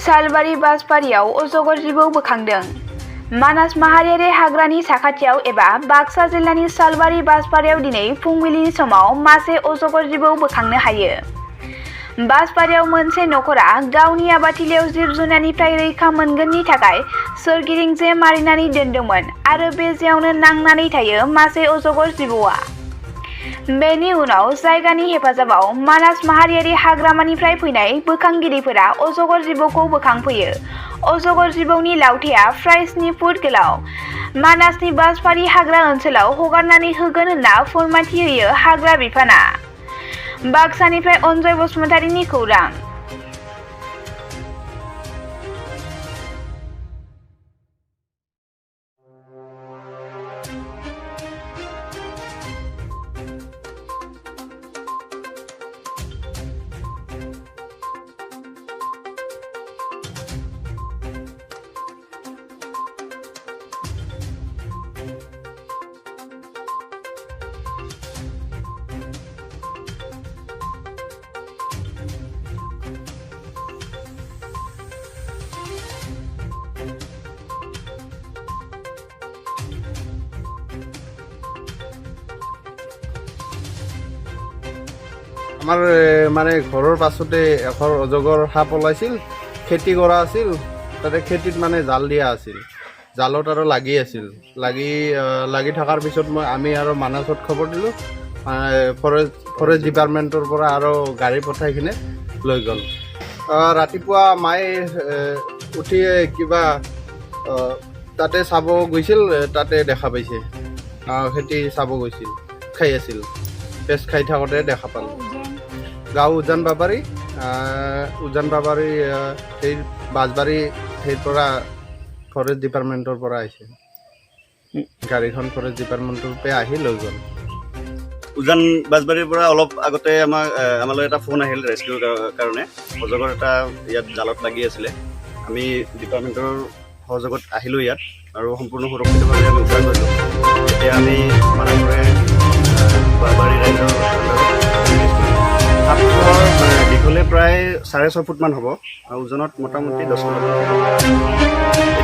सालबारि बासबारियाव अजगर जिबौ बोखांदों। मानास माहारियारि हाग्रानि साखाथियाव एबा बाक्सा जिल्लानि सालबारि बासबारियाव दिनै फुंबिलिनि समाव मासे अजगर जिबौ बोखांनो हायो। बासबारियाव मोनसे नखरा गावनि आबादथिलियाव जिब-जुनारनिफ्राय रैखा मोनगोननि थाखाय सोरगिदिं जे मारिनानै दोनदोंमोन आरो बे जेयावनो नांनानै थायो मासे अजगर जिबौआ। बेनि उनाव जायगानि हेफाजाबाव मानास माहारियारि हाग्रामानिफ्राय फैनाय बोखांगिरिफोरा अजगर जिबौखौ बोखांफैयो। अजगर जिबौनि लावथाया फ्राय 7 फुट गोलाव। मानासनि बासबारि हाग्रा ओनसोलाव हगारनानै होगोन होनना फोरमायथि होयो हाग्रा बिफाना। बाक्सानिफ्राय अनजय बसुमतारीनि खौरां। আমাৰ মানে ঘৰৰ পাছতে এখন অজগৰ সাপ ওলাইছিল। খেতি কৰা আছিল, তাতে খেতিত মানে জাল দিয়া আছিল, জালত আৰু লাগি আছিল। লাগি থকাৰ পিছত আমি আৰু মানাছত খবৰ দিলোঁ। ফৰেষ্ট ডিপাৰ্টমেণ্টৰ পৰা আৰু গাড়ী পঠাই কিনে লৈ গ'ল। ৰাতিপুৱা মায়ে উঠি কিবা তাতে চাব গৈছিল, তাতে দেখা পাইছে। খেতি চাব গৈছিল, খাই আছিল, পেজ খাই থাকোঁতে দেখা পালোঁ। গাঁও উজান বাবাৰী সেই বাছবাৰী সেই পৰা ফৰেষ্ট ডিপাৰ্টমেণ্টৰ পৰা আহিছে। গাড়ীখন ফৰেষ্ট ডিপাৰ্টমেণ্টৰ পৰা আহি লৈ গ'ল। উজান বাছবাৰীৰ পৰা অলপ আগতে আমালৈ এটা ফোন আহিল ৰেস্কিউৰ কাৰণে। অজগৰ এটা ইয়াত জালত লাগি আছিলে। আমি ডিপাৰ্টমেণ্টৰ সহযোগত আহিলোঁ ইয়াত আৰু সম্পূৰ্ণ সুৰক্ষিতভাৱে আমি উদ্ধাৰ কৰিলোঁ। এতিয়া আমি মানাসৰে বাবাৰী ৰাইজৰ সাপটোৰ দীঘলে প্ৰায় 6.5 ফুটমান হ'ব আৰু ওজনত মোটামুটি 10 কিলো।